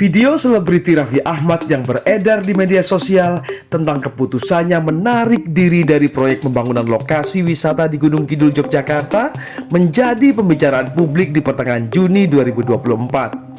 Video selebriti Raffi Ahmad yang beredar di media sosial tentang keputusannya menarik diri dari proyek pembangunan lokasi wisata di Gunung Kidul, Yogyakarta menjadi pembicaraan publik di pertengahan Juni 2024.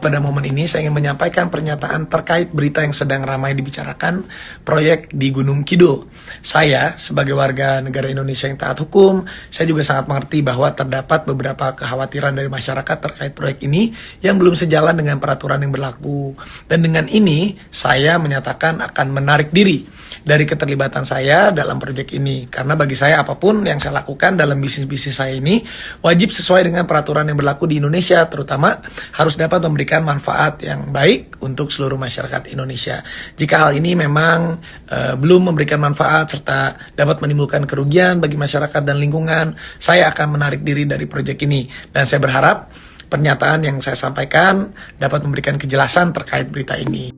Pada momen ini saya ingin menyampaikan pernyataan terkait berita yang sedang ramai dibicarakan, proyek di Gunung Kidul. Saya sebagai warga negara Indonesia yang taat hukum, saya juga sangat mengerti bahwa terdapat beberapa kekhawatiran dari masyarakat terkait proyek ini yang belum sejalan dengan peraturan yang berlaku. Dan dengan ini saya menyatakan akan menarik diri dari keterlibatan saya dalam proyek ini. Karena bagi saya apapun yang saya lakukan dalam bisnis-bisnis saya ini wajib sesuai dengan peraturan yang berlaku di Indonesia, terutama harus dapat memberikan manfaat yang baik untuk seluruh masyarakat Indonesia. Jika hal ini memang belum memberikan manfaat serta dapat menimbulkan kerugian bagi masyarakat dan lingkungan, saya akan menarik diri dari proyek ini. Dan saya berharap pernyataan yang saya sampaikan dapat memberikan kejelasan terkait berita ini.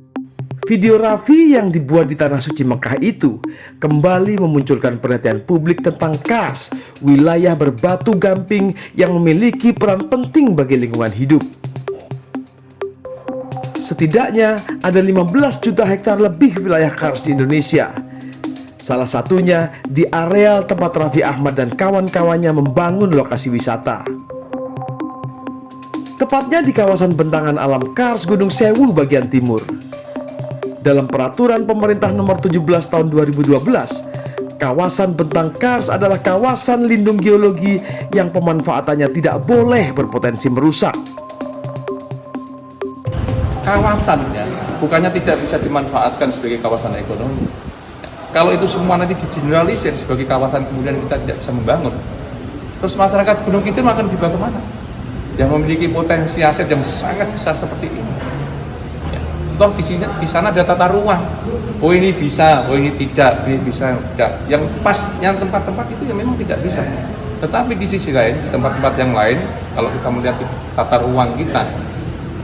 Video Raffi yang dibuat di Tanah Suci Mekah itu kembali memunculkan perhatian publik tentang Kars, wilayah berbatu gamping yang memiliki peran penting bagi lingkungan hidup. Setidaknya ada 15 juta hektar lebih wilayah Kars di Indonesia. Salah satunya di areal tempat Raffi Ahmad dan kawan-kawannya membangun lokasi wisata. Tepatnya di kawasan bentangan alam Kars Gunung Sewu bagian timur. Dalam peraturan pemerintah nomor 17 tahun 2012, kawasan bentang Kars adalah kawasan lindung geologi yang pemanfaatannya tidak boleh berpotensi merusak. Kawasannya bukannya tidak bisa dimanfaatkan sebagai kawasan ekonomi. Kalau itu semua nanti digeneralisir sebagai kawasan kemudian kita tidak bisa membangun, terus masyarakat Gunung Kidul akan dibawa kemana? Yang memiliki potensi aset yang sangat besar seperti ini. Ya. Toh di sana ada tata ruang. Oh ini bisa, oh ini tidak, ini bisa, tidak. Yang pas, yang tempat-tempat itu yang memang tidak bisa. Tetapi di sisi lain, di tempat-tempat yang lain, kalau kita melihat tata ruang kita,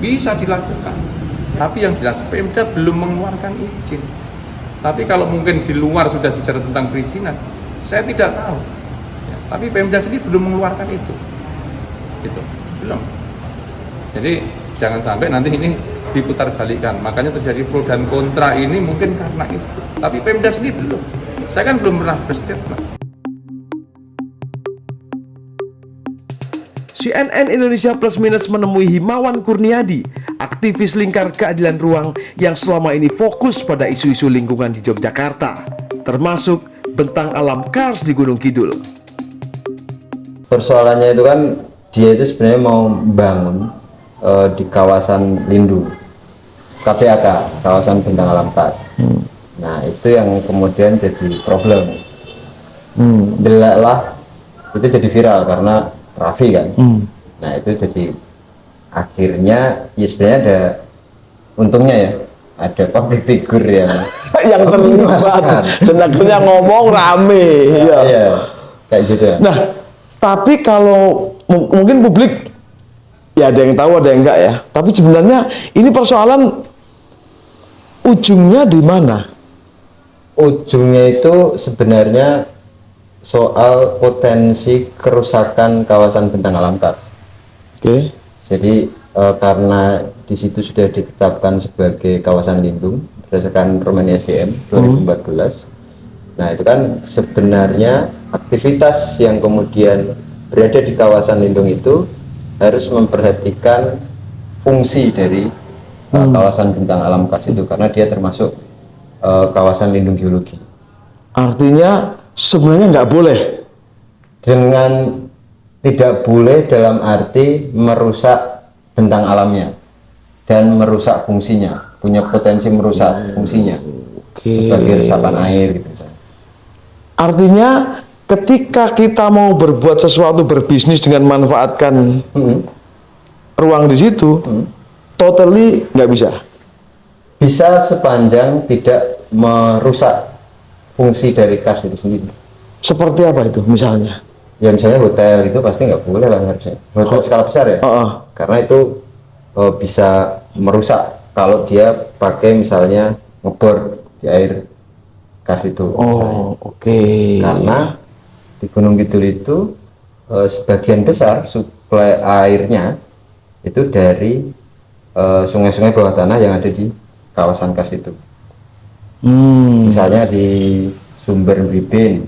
bisa dilakukan. Tapi yang jelas Pemda belum mengeluarkan izin. Tapi kalau mungkin di luar sudah bicara tentang perizinan, saya tidak tahu. Ya, tapi Pemda sendiri belum mengeluarkan itu. Belum. Jadi jangan sampai nanti ini diputar balikan. Makanya terjadi pro dan kontra ini mungkin karena itu. Tapi Pemda sendiri belum. Saya kan belum pernah berstatement. CNN Indonesia Plus Minus menemui Himawan Kurniadi, aktivis Lingkar Keadilan Ruang yang selama ini fokus pada isu-isu lingkungan di Yogyakarta, termasuk bentang alam Kars di Gunung Kidul. Persoalannya itu kan dia itu sebenarnya mau bangun di kawasan lindung KBAK, kawasan bentang alam Kars. Nah itu yang kemudian jadi problem. Delaklah itu jadi viral karena Raffi kan. Nah itu jadi akhirnya ya sebenarnya ada untungnya ya, ada public figure yang terlibat dan akhirnya ngomong rame. Iya, kayak gitu ya. Nah tapi kalau mungkin publik ya ada yang tahu ada yang enggak ya, tapi sebenarnya ini persoalan ujungnya di mana? Ujungnya itu sebenarnya soal potensi kerusakan kawasan bentang alam Kars. Oke. Jadi karena di situ sudah ditetapkan sebagai kawasan lindung berdasarkan Permen ISDM 2014. Nah itu kan sebenarnya aktivitas yang kemudian berada di kawasan lindung itu harus memperhatikan fungsi dari kawasan bentang alam Kars itu karena dia termasuk kawasan lindung geologi. Artinya sebenarnya nggak boleh. Dengan tidak boleh dalam arti merusak bentang alamnya dan merusak fungsinya, punya potensi merusak fungsinya sebagai resapan air gitu misalnya. Artinya ketika kita mau berbuat sesuatu, berbisnis dengan manfaatkan ruang di situ, totally nggak bisa. Bisa sepanjang tidak merusak fungsi dari Kars itu sendiri. Seperti apa itu misalnya? Ya misalnya hotel itu pasti nggak boleh lah harusnya. Hotel skala besar ya. Karena itu bisa merusak kalau dia pakai misalnya ngebor di air Kars itu. Oke. Karena di Gunung Kidul itu sebagian besar suplai airnya itu dari sungai-sungai bawah tanah yang ada di kawasan Kars itu. Misalnya di Sumber Bribin,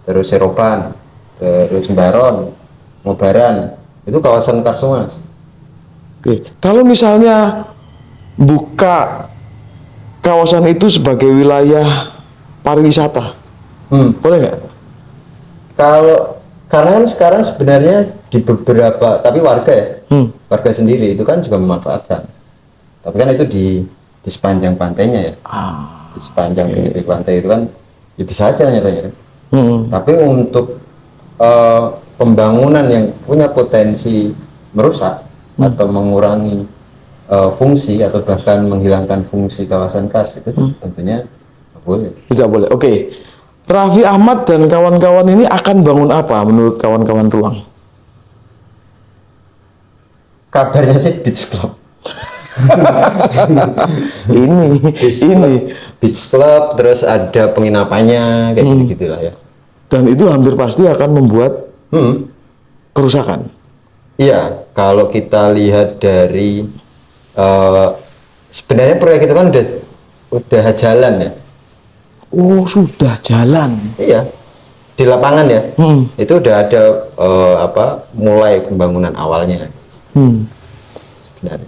terus Seropan, terus Baron, Mobaran, itu kawasan Kars semua, Mas. Oke, kalau misalnya buka kawasan itu sebagai wilayah pariwisata, boleh nggak? Karena kan sekarang sebenarnya di beberapa, tapi warga ya, warga sendiri itu kan juga memanfaatkan. Tapi kan itu di sepanjang pantainya ya, di sepanjang pinggir pantai itu kan ya bisa aja nyatanya. Tapi untuk pembangunan yang punya potensi merusak atau mengurangi fungsi atau bahkan menghilangkan fungsi kawasan Kars itu tentunya nggak boleh. Tidak boleh. Oke. Raffi Ahmad dan kawan-kawan ini akan bangun apa menurut kawan-kawan ruang? Kabarnya sih beach club. ini. Beach club, terus ada penginapannya kayak gitu lah ya. Dan itu hampir pasti akan membuat kerusakan. Iya, kalau kita lihat dari sebenarnya proyek itu kan udah jalan ya. Oh, sudah jalan. Iya, di lapangan ya. Itu udah ada mulai pembangunan awalnya sebenarnya.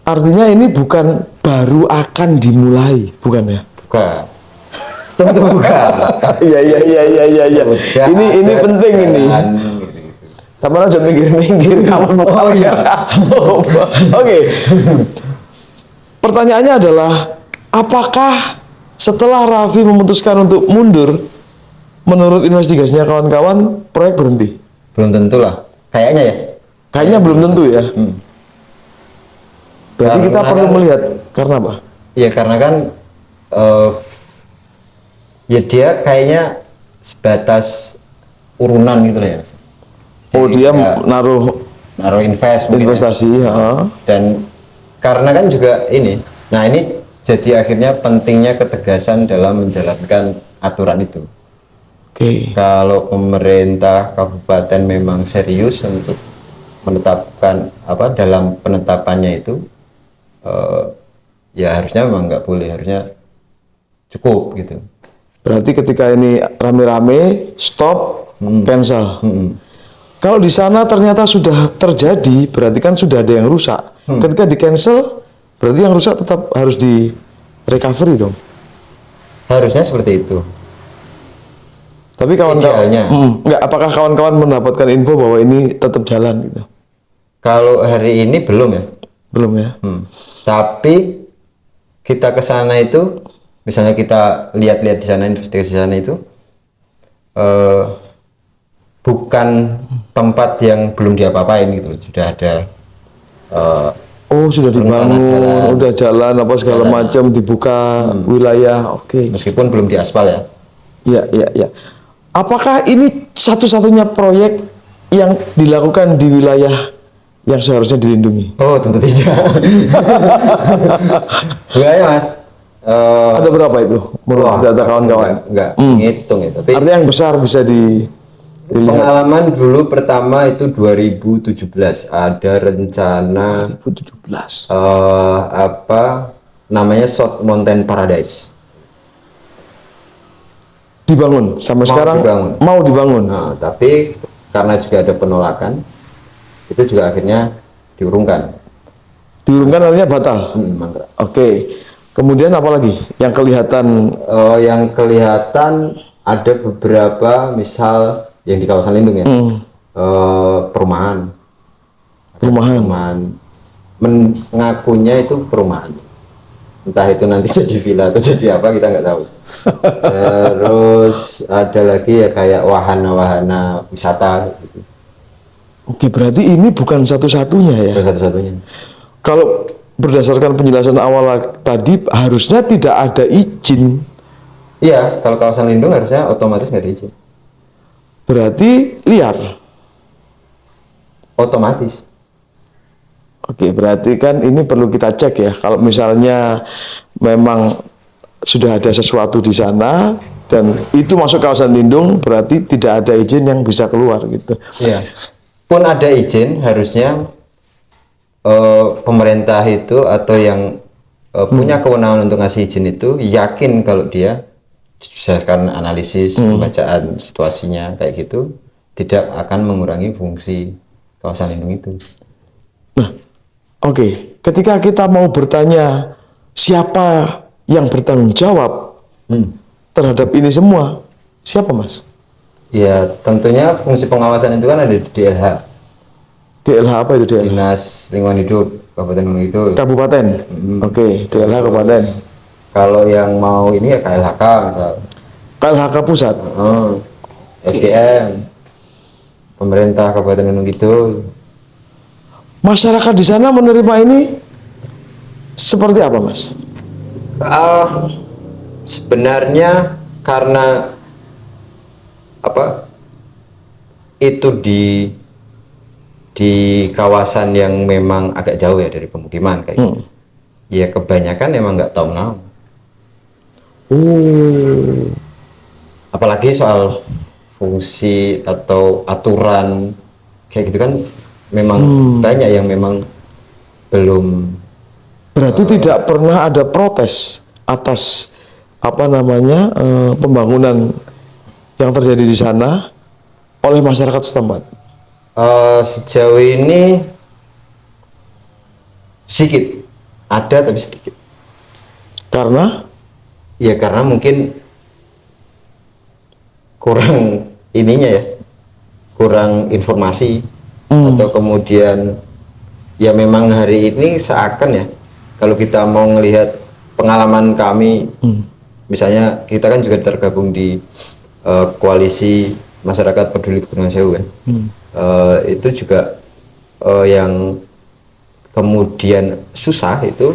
Artinya ini bukan baru akan dimulai, bukan ya? Bukan. Tentu bukan. Iya. Udah Ini ada penting ini. jalan, Sama aja minggir kawan mau Oke. Pertanyaannya adalah, apakah setelah Raffi memutuskan untuk mundur, menurut investigasinya kawan-kawan, proyek berhenti? Belum tentu lah. Kayaknya ya. Kayaknya belum tentu ya. Berarti kita Karena perlu kan- melihat, karena apa? Ya karena kan ya dia kayaknya sebatas urunan gitu lah ya. Oh, Jadi dia kayak naruh invest mungkin ya. investasi, ya. Dan karena kan juga ini jadi akhirnya pentingnya ketegasan dalam menjalankan aturan itu. Oke. Kalau pemerintah kabupaten memang serius untuk menetapkan dalam penetapannya itu ya harusnya memang nggak boleh, harusnya cukup gitu. Berarti ketika ini rame-rame, stop, cancel. Kalau di sana ternyata sudah terjadi, berarti kan sudah ada yang rusak. Ketika di cancel, berarti yang rusak tetap harus di recovery dong. Harusnya seperti itu. Tapi kawan-kawan, Idealnya. enggak, apakah kawan-kawan mendapatkan info bahwa ini tetap jalan gitu? Kalau hari ini belum ya. Belum ya? Tapi kita ke sana itu, misalnya kita lihat-lihat di sana, investigasi di sana itu bukan tempat yang belum diapa-apain gitu. Sudah ada Oh, sudah rencana dibangun, jalan. udah jalan apa segala Jalan. macam, dibuka wilayah. Oke. meskipun belum diaspal ya. Ya. Apakah ini satu-satunya proyek yang dilakukan di wilayah yang seharusnya dilindungi? Oh, tentu tidak. Enggak ya, Mas. Ada berapa itu menurut data kawan-kawan? Enggak ngitung ya. Tapi Artinya yang besar bisa dilihat. pengalaman dulu pertama itu 2017 ada rencana 2017. namanya South Mountain Paradise. Dibangun sampai Mau sekarang dibangun. mau dibangun. Nah, tapi karena juga ada penolakan, itu juga akhirnya diurungkan. Diurungkan artinya batal. Mangkrak. Oke. Kemudian apa lagi yang kelihatan? Yang kelihatan ada beberapa, misal yang di kawasan lindung ya, perumahan. Mengakunya itu perumahan. Entah itu nanti jadi villa atau jadi apa, kita nggak tahu. Terus ada lagi ya kayak wahana-wahana wisata gitu. Oke, berarti ini bukan satu-satunya ya. Itu satu-satunya. Kalau berdasarkan penjelasan awal tadi, harusnya tidak ada izin. Iya, kalau kawasan lindung harusnya otomatis nggak ada izin. Berarti liar. Otomatis. Oke, berarti kan ini perlu kita cek ya. Kalau misalnya memang sudah ada sesuatu di sana dan itu masuk kawasan lindung, berarti tidak ada izin yang bisa keluar gitu. Iya. Pun ada izin, harusnya pemerintah itu atau yang punya kewenangan untuk ngasih izin itu yakin kalau dia berdasarkan analisis pembacaan situasinya kayak gitu tidak akan mengurangi fungsi kawasan lindung itu. Nah, oke. Ketika kita mau bertanya siapa yang bertanggung jawab terhadap ini semua, siapa Mas? Ya tentunya fungsi pengawasan itu kan ada di DLH. DLH apa itu DLH? Dinas Lingkungan Hidup Kabupaten Gunung Kidul. Kabupaten. Oke, DLH Kabupaten. Kalau yang mau ini ya KLHK misal. KLHK pusat. SDM. Pemerintah Kabupaten Gunung Kidul. Masyarakat di sana menerima ini seperti apa, Mas? Sebenarnya karena apa? Itu di kawasan yang memang agak jauh ya dari pemukiman kayak gitu. Ya kebanyakan emang nggak tahu menau. Apalagi soal fungsi atau aturan kayak gitu kan memang banyak yang memang belum. Berarti tidak pernah ada protes atas apa namanya pembangunan yang terjadi di sana oleh masyarakat setempat. Sejauh ini sedikit ada tapi sedikit. Karena Ya karena mungkin kurang ininya ya, kurang informasi atau kemudian ya memang hari ini seakan ya kalau kita mau melihat pengalaman kami, misalnya kita kan juga tergabung di koalisi masyarakat peduli Gunung Sewu kan, itu juga yang kemudian susah itu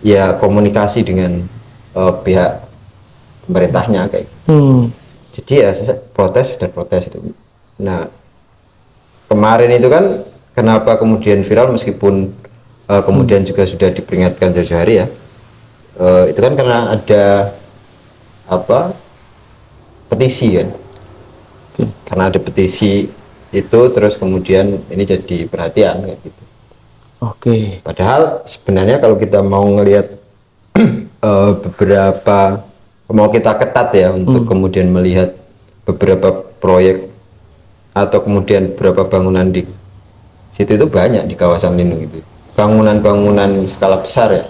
ya komunikasi dengan pihak pemerintahnya kayak gitu. Jadi ya protes dan protes itu. Nah kemarin itu kan kenapa kemudian viral meskipun kemudian juga sudah diperingatkan jauh-jauh hari ya, itu kan karena ada apa petisi kan. Karena ada petisi itu terus kemudian ini jadi perhatian kayak gitu. Oke. Padahal sebenarnya kalau kita mau ngelihat beberapa mau kita ketat ya untuk kemudian melihat beberapa proyek atau kemudian beberapa bangunan di situ itu banyak di kawasan lindung itu bangunan-bangunan skala besar ya.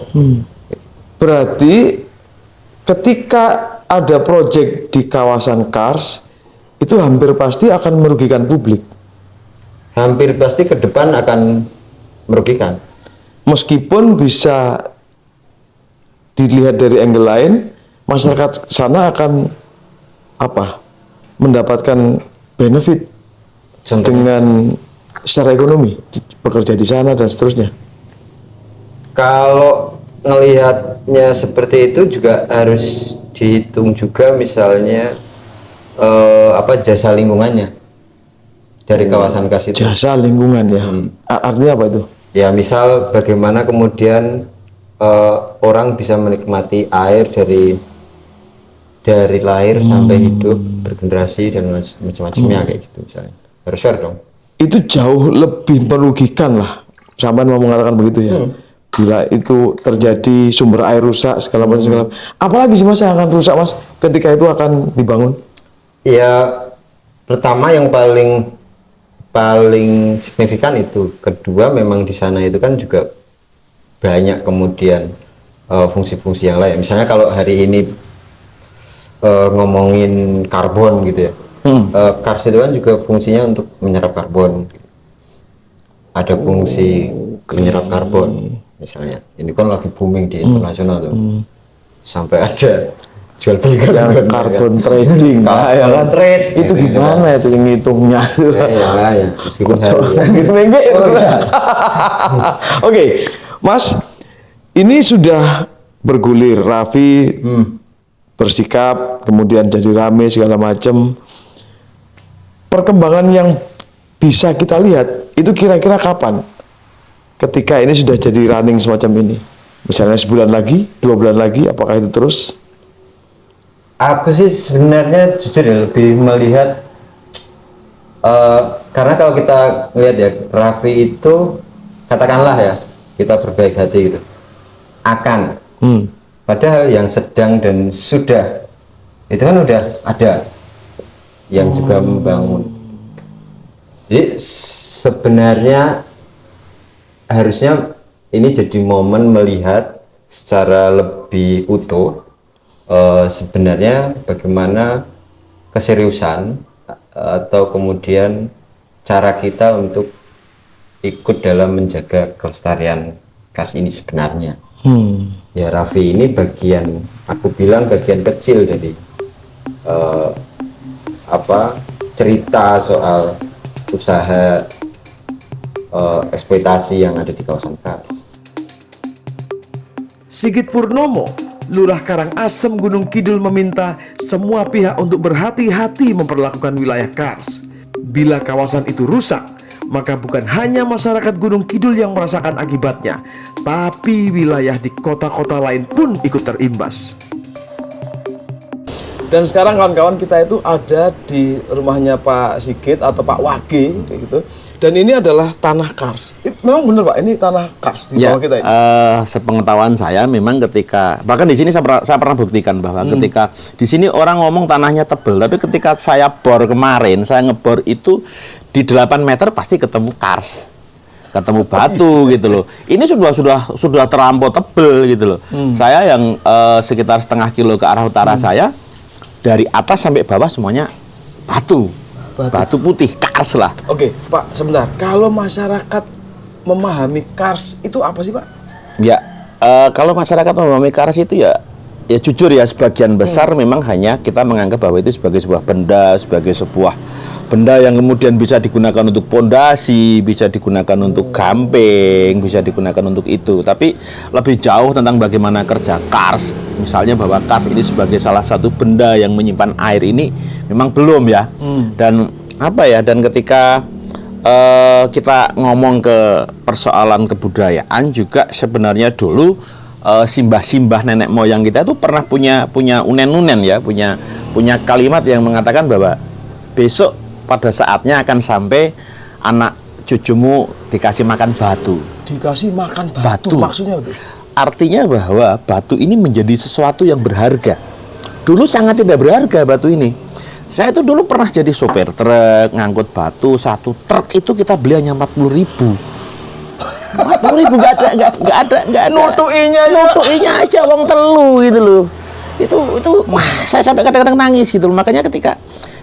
Berarti ketika ada proyek di kawasan Kars itu hampir pasti akan merugikan publik. Hampir pasti ke depan akan merugikan. Meskipun bisa dilihat dari angle lain, masyarakat sana akan apa? Mendapatkan benefit Contohnya? dengan secara ekonomi, bekerja di sana dan seterusnya. Kalau ngelihatnya seperti itu juga harus dihitung juga misalnya apa jasa lingkungannya dari kawasan Kars itu. Jasa lingkungan ya. Artinya apa itu? Ya misal bagaimana kemudian orang bisa menikmati air dari lahir sampai hidup bergenerasi dan macam-macamnya kayak gitu misalnya. Harus fair dong. Itu jauh lebih merugikan lah. Sampai mau mengatakan begitu ya. Bila itu terjadi sumber air rusak segala macam segala. Apalagi sih Mas yang akan rusak Mas ketika itu akan dibangun? Ya pertama yang paling signifikan itu. Kedua memang di sana itu kan juga banyak kemudian fungsi-fungsi yang lain. Misalnya kalau hari ini ngomongin karbon gitu ya, Kars itu kan juga fungsinya untuk menyerap karbon. Ada fungsi menyerap karbon, misalnya. Ini kan lagi booming di internasional tuh, sampai ada jual beli Carbon trading. Carbon trade itu gitu, gimana itu yang ngitungnya? ya, meskipun harus. Oke, Mas, ini sudah bergulir, Raffi bersikap, kemudian jadi rame segala macam. Perkembangan yang bisa kita lihat itu kira-kira kapan? Ketika ini sudah jadi running semacam ini, misalnya sebulan lagi, 2 bulan lagi, apakah itu terus? Aku sih sebenarnya jujur ya lebih melihat karena kalau kita lihat ya Raffi itu katakanlah ya, kita berbaik hati gitu, akan. Padahal yang sedang dan sudah itu kan udah ada yang juga membangun. Jadi sebenarnya harusnya ini jadi momen melihat secara lebih utuh sebenarnya bagaimana keseriusan atau kemudian cara kita untuk ikut dalam menjaga kelestarian Kars ini sebenarnya. Ya Raffi ini bagian, aku bilang bagian kecil dari cerita soal usaha eksploitasi yang ada di kawasan Kars. Sigit Purnomo, Lurah Karangasem Gunung Kidul meminta semua pihak untuk berhati-hati memperlakukan wilayah Kars. Bila kawasan itu rusak, maka bukan hanya masyarakat Gunung Kidul yang merasakan akibatnya, tapi wilayah di kota-kota lain pun ikut terimbas. Dan sekarang kawan-kawan kita itu ada di rumahnya Pak Sigit atau Pak Wage kayak gitu. Dan ini adalah tanah Kars. Memang benar Pak, ini tanah Kars di bawah kita ini. Sepengetahuan saya memang ketika bahkan di sini saya pernah buktikan bahwa ketika di sini orang ngomong tanahnya tebel, tapi ketika saya bor kemarin, saya ngebor itu di 8 meter pasti ketemu Kars. Ketemu batu gitu loh. Ini sudah terlampau tebel gitu loh. Saya yang sekitar setengah kilo ke arah utara saya, dari atas sampai bawah semuanya batu putih, Kars lah. Oke, Pak, sebentar. Kalau masyarakat memahami Kars itu apa sih, Pak? Ya, kalau masyarakat memahami Kars itu ya jujur ya, sebagian besar memang hanya kita menganggap bahwa itu sebagai sebuah benda, sebagai sebuah benda yang kemudian bisa digunakan untuk pondasi, bisa digunakan untuk gamping, bisa digunakan untuk itu. Tapi lebih jauh tentang bagaimana kerja Kars, misalnya bahwa Kars ini sebagai salah satu benda yang menyimpan air ini memang belum ya. Dan dan ketika kita ngomong ke persoalan kebudayaan juga sebenarnya dulu simbah-simbah nenek moyang kita itu pernah punya unen-unen ya, punya kalimat yang mengatakan bahwa besok pada saatnya akan sampai anak cucumu dikasih makan batu. Dikasih makan batu. Maksudnya betul? Artinya bahwa batu ini menjadi sesuatu yang berharga. Dulu sangat tidak berharga batu ini. Saya itu dulu pernah jadi sopir truk, ngangkut batu, 1 truk itu kita beli hanya 40.000. 40.000 nggak ada. Nutuinya aja uang telu gitu loh. Itu saya sampai kadang-kadang nangis gitu loh. Makanya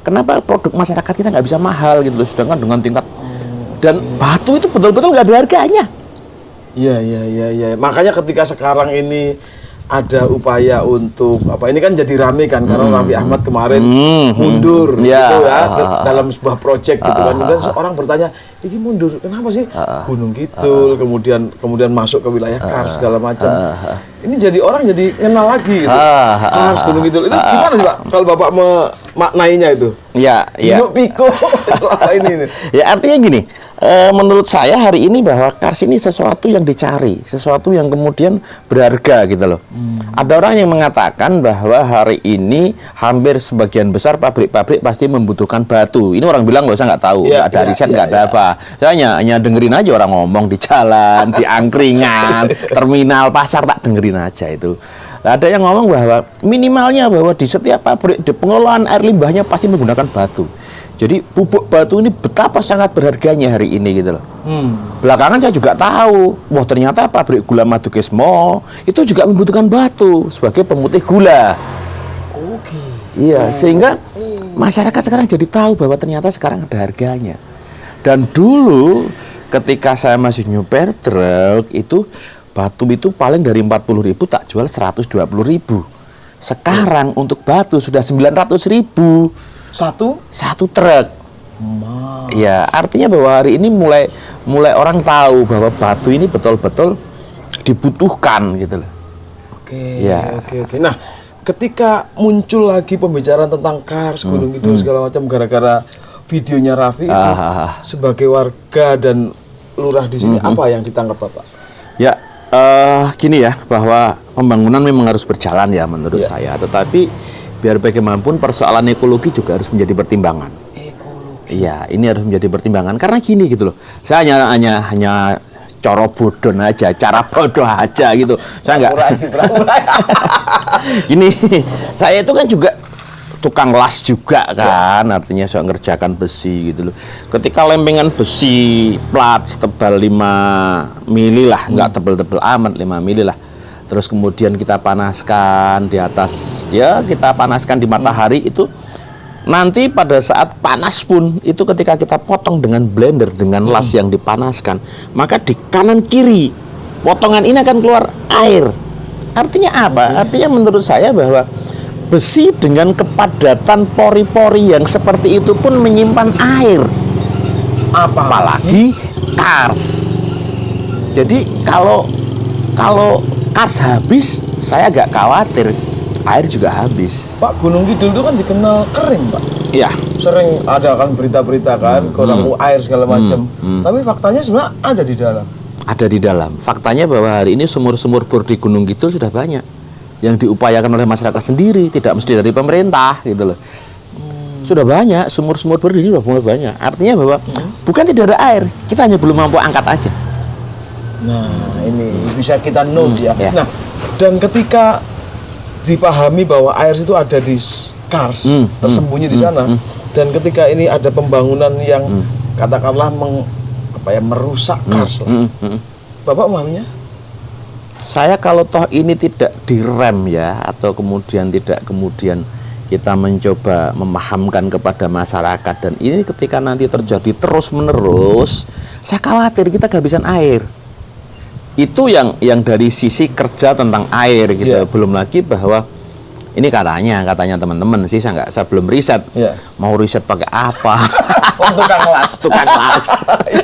kenapa produk masyarakat kita nggak bisa mahal gitu loh, sedangkan dengan tingkat dan batu itu betul-betul nggak ada harganya. Iya. Makanya ketika sekarang ini ada upaya untuk ini kan jadi rame kan karena Raffi Ahmad kemarin mundur gitu ya dalam sebuah proyek gitu kan. Dan orang bertanya, ini mundur kenapa sih? Gunung Kidul, kemudian masuk ke wilayah Kars segala macam. Ini jadi orang jadi kenal lagi gitu. Kars, Gunung Kidul itu gimana sih Pak kalau Bapak memaknainya itu? Ya. Piko selama ini. Ya artinya gini, menurut saya hari ini bahwa Kars ini sesuatu yang dicari, sesuatu yang kemudian berharga gitu loh. Ada orang yang mengatakan bahwa hari ini hampir sebagian besar pabrik-pabrik pasti membutuhkan batu. Ini orang bilang nggak usah, nggak tahu, nggak ada riset, nggak ada apa. Saya hanya dengerin aja orang ngomong di jalan, di angkringan, terminal, pasar, tak dengerin aja itu. Ada yang ngomong bahwa minimalnya bahwa di setiap pabrik di pengolahan air limbahnya pasti menggunakan batu. Jadi bubuk batu ini betapa sangat berharganya hari ini gitu loh. Belakangan saya juga tahu, wah ternyata pabrik gula Madukismo itu juga membutuhkan batu sebagai pemutih gula. Oke. Iya, sehingga masyarakat sekarang jadi tahu bahwa ternyata sekarang ada harganya. Dan dulu ketika saya masih nyuper truk itu batu itu paling dari 40.000 tak jual 120.000. Sekarang untuk batu sudah 900.000. Satu truk. Ya, artinya bahwa hari ini mulai orang tahu bahwa batu ini betul-betul dibutuhkan gitu loh. Oke. Nah, ketika muncul lagi pembicaraan tentang Kars, Gunung Kidul segala macam gara-gara videonya Raffi itu sebagai warga dan lurah di sini apa yang ditangkap Bapak? Ya, gini ya, bahwa pembangunan memang harus berjalan ya menurut saya, tetapi biar bagaimanapun persoalan ekologi juga harus menjadi pertimbangan. Iya, ini harus menjadi pertimbangan karena gini gitu loh. Saya hanya coro bodon aja, cara bodoh aja gitu. Saya nggak. Gini, saya itu kan juga tukang las juga kan, artinya saya ngerjakan besi gitu loh. Ketika lempengan besi plat setebal 5 mili lah, nggak tebel-tebel amat, 5 mili lah. Terus kemudian kita panaskan di atas, ya kita panaskan di matahari itu. Nanti pada saat panas pun, itu ketika kita potong dengan blender, dengan las yang dipanaskan, maka di kanan kiri potongan ini akan keluar air. Artinya apa? Artinya menurut saya bahwa besi dengan kepadatan pori-pori yang seperti itu pun menyimpan air. Apalagi kars. Jadi kalau kars habis, saya agak khawatir air juga habis. Pak, Gunung Kidul itu kan dikenal kering, Pak. Iya. Sering ada kan berita-berita kan, kurang air segala macam. Tapi faktanya sebenarnya ada di dalam. Ada di dalam. Faktanya bahwa hari ini sumur-sumur bor di Gunung Kidul sudah banyak yang diupayakan oleh masyarakat sendiri, tidak mesti dari pemerintah gitu loh. Sudah banyak sumur-sumur bor di sini sudah mulai banyak. Artinya bahwa bukan tidak ada air, kita hanya belum mampu angkat aja. Nah, ini bisa kita note ya. Ya. Nah, dan ketika dipahami bahwa air itu ada di kars, tersembunyi di sana, dan ketika ini ada pembangunan yang katakanlah merusak kars lah. Bapak memahaminya? Saya kalau toh ini tidak direm ya, atau kemudian tidak kemudian kita mencoba memahamkan kepada masyarakat, dan ini ketika nanti terjadi terus-menerus, saya khawatir kita kehabisan air. Itu yang dari sisi kerja tentang air gitu. Yeah. Belum lagi bahwa ini katanya teman-teman sih, saya belum riset. Yeah. Mau riset pakai apa? Tukang las. Tukang las.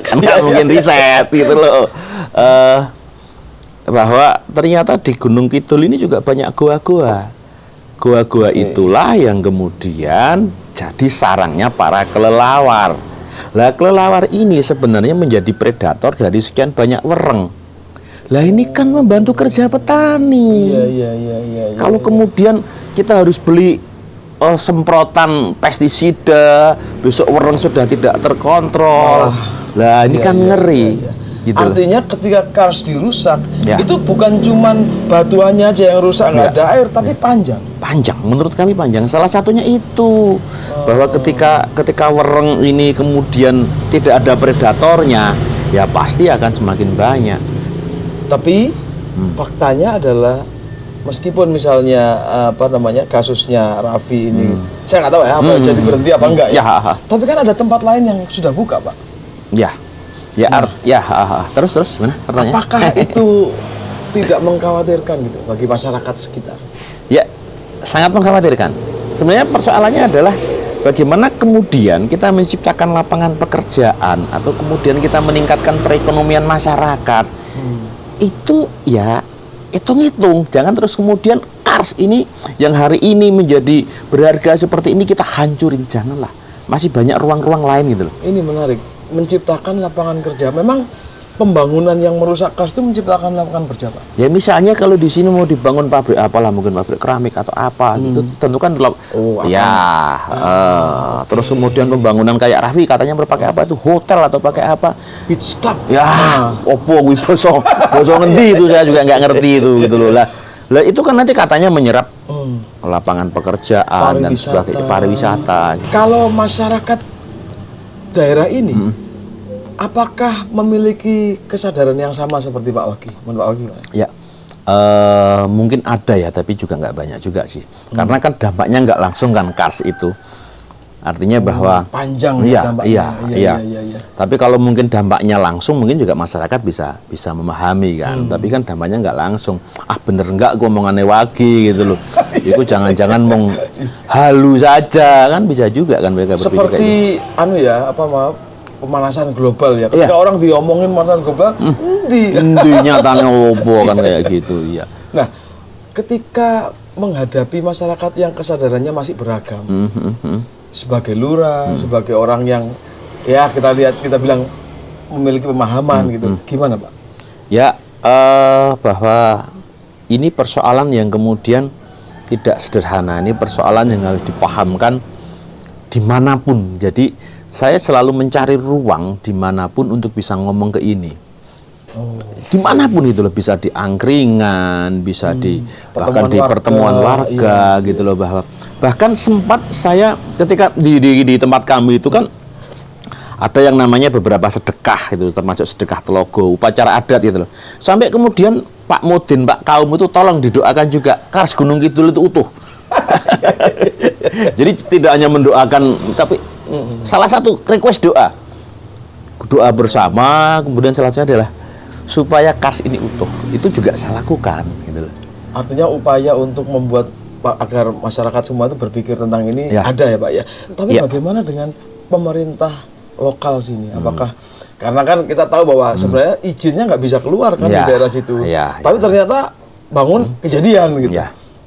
Kan nggak mungkin riset gitu loh. Bahwa ternyata di Gunung Kidul ini juga banyak goa-goa. Goa-goa itulah yang kemudian jadi sarangnya para kelelawar. Lah kelelawar ini sebenarnya menjadi predator dari sekian banyak wereng. Lah ini kan membantu kerja petani. Iya. Kalau kemudian kita harus beli semprotan pestisida, besok wereng sudah tidak terkontrol. Lah ini kan ngeri. Gitu. Artinya ketika kars dirusak, Ya. itu bukan cuman batuannya aja yang rusak, nggak ada air, tapi panjang. Panjang, menurut kami panjang. Salah satunya itu bahwa ketika wereng ini kemudian tidak ada predatornya, ya pasti akan semakin banyak. Tapi faktanya adalah meskipun misalnya kasusnya Raffi ini, saya nggak tahu ya apa jadi berhenti apa enggak ya. Ya. Tapi kan ada tempat lain yang sudah buka, Pak. Ya, terus gimana pertanyaannya? Apakah itu tidak mengkhawatirkan gitu bagi masyarakat sekitar? Ya, sangat mengkhawatirkan. Sebenarnya persoalannya adalah bagaimana kemudian kita menciptakan lapangan pekerjaan atau kemudian kita meningkatkan perekonomian masyarakat. Itu ya hitung-hitung, jangan terus kemudian kars ini yang hari ini menjadi berharga seperti ini kita hancurin, janganlah. Masih banyak ruang-ruang lain gitu loh. Ini menarik, menciptakan lapangan kerja. Memang pembangunan yang merusak kars itu menciptakan lapangan kerja, Pak. Ya misalnya kalau di sini mau dibangun pabrik apalah, mungkin pabrik keramik atau apa gitu, tentu kan terus kemudian pembangunan kayak Raffi katanya berpakai apa itu, hotel atau pakai apa? Beach club. Ya, opo kuwi basa ngendi itu saya juga nggak ngerti itu gitu loh. Lah itu kan nanti katanya menyerap lapangan pekerjaan dan sebagainya, pariwisata. Kalau masyarakat daerah ini apakah memiliki kesadaran yang sama seperti Pak Wagi? Menurut Pak Wagi, Pak? Ya, mungkin ada ya, tapi juga nggak banyak juga sih. Karena kan dampaknya nggak langsung kan kars itu. Artinya bahwa panjang iya. Iya. Tapi kalau mungkin dampaknya langsung, mungkin juga masyarakat bisa memahami kan. Tapi kan dampaknya nggak langsung. Bener nggak ngomongannya Wagi gitu loh. Itu jangan-jangan mong halu saja kan, bisa juga kan mereka berpikir seperti pemanasan global ya. Ketika orang diomongin pemanasan global, Endi nyatanya opo kan kayak gitu ya. Nah, ketika menghadapi masyarakat yang kesadarannya masih beragam, sebagai lurah, sebagai orang yang ya kita bilang memiliki pemahaman gitu, gimana Pak? Ya, bahwa ini persoalan yang kemudian tidak sederhana. Ini persoalan yang harus dipahamkan dimanapun. Jadi saya selalu mencari ruang dimanapun untuk bisa ngomong ke ini. Dimanapun itu loh, bisa di angkringan, bisa di bahkan di pertemuan warga gitu loh, bahkan sempat saya ketika di tempat kami itu kan ada yang namanya beberapa sedekah itu, termasuk sedekah telogo, upacara adat gitu loh. Sampai kemudian Pak Mudin, Pak Kaum itu tolong didoakan juga Kars Gunung Kidul itu utuh. Jadi tidak hanya mendoakan, tapi salah satu request doa bersama, kemudian salah satunya adalah supaya Kars ini utuh. Itu juga saya lakukan gitu loh. Artinya upaya untuk membuat agar masyarakat semua itu berpikir tentang ini ada ya Pak ya. Tapi bagaimana dengan pemerintah lokal sini? Apakah karena kan kita tahu bahwa sebenarnya izinnya nggak bisa keluar kan di daerah situ. Tapi ternyata bangun kejadian gitu.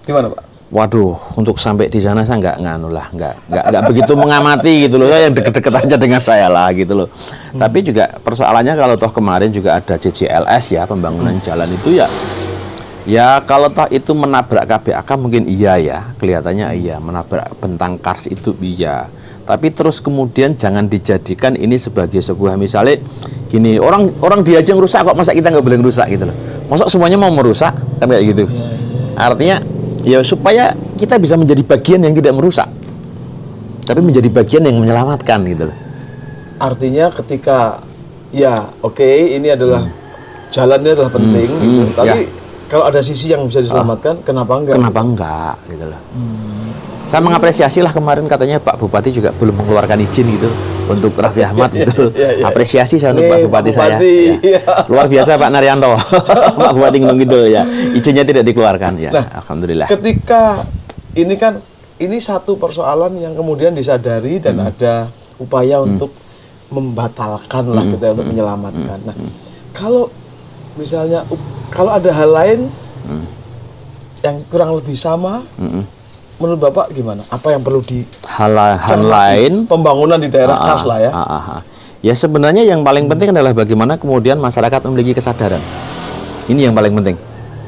Gimana Pak? Waduh, untuk sampai di sana saya nggak begitu mengamati gitu loh. Saya yang deket-deket aja dengan saya lah gitu loh. Tapi juga persoalannya kalau toh kemarin juga ada JJLS ya, pembangunan jalan itu ya kalau toh itu menabrak KBAK mungkin iya ya, kelihatannya iya, menabrak bentang Kars itu iya. Tapi terus kemudian jangan dijadikan ini sebagai sebuah, misalnya gini, orang dia aja ngerusak kok, masa kita nggak boleh ngerusak gitu loh. Masa semuanya mau merusak kan kayak gitu. Artinya ya supaya kita bisa menjadi bagian yang tidak merusak, tapi menjadi bagian yang menyelamatkan gitu loh. Artinya ketika ini adalah jalannya adalah penting gitu. Tapi kalau ada sisi yang bisa diselamatkan, kenapa enggak? Kenapa enggak gitu loh. Saya mengapresiasi lah kemarin katanya Pak Bupati juga belum mengeluarkan izin gitu untuk Raffi Ahmad gitu. Apresiasi saya untuk Pak Bupati saya. Luar biasa Pak Naryanto. Pak Bupati Gunung Kidul ya. Izinnya tidak dikeluarkan ya. Nah, alhamdulillah. Ketika ini satu persoalan yang kemudian disadari dan ada upaya untuk membatalkan lah kita untuk menyelamatkan. Nah, kalau misalnya kalau ada hal lain yang kurang lebih sama, menurut Bapak gimana? Apa yang perlu hal lain pembangunan di daerah Kars lah ya? Ya sebenarnya yang paling penting adalah bagaimana kemudian masyarakat memiliki kesadaran. Ini yang paling penting,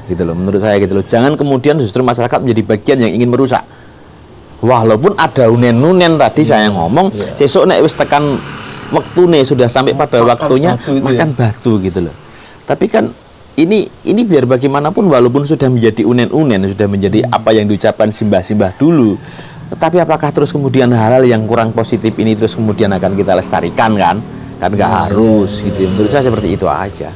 gitu loh. Menurut saya gitu loh. Jangan kemudian justru masyarakat menjadi bagian yang ingin merusak. Walaupun ada unen-unen tadi saya ngomong, sesuk nek wis tekan wektune sudah sampai pada waktunya makan batu gitu loh. Tapi kan ini biar bagaimanapun walaupun sudah menjadi unen-unen, sudah menjadi apa yang diucapkan simbah-simbah dulu, tetapi apakah terus kemudian hal-hal yang kurang positif ini terus kemudian akan kita lestarikan kan nggak harus gitu. Menurut saya seperti itu aja.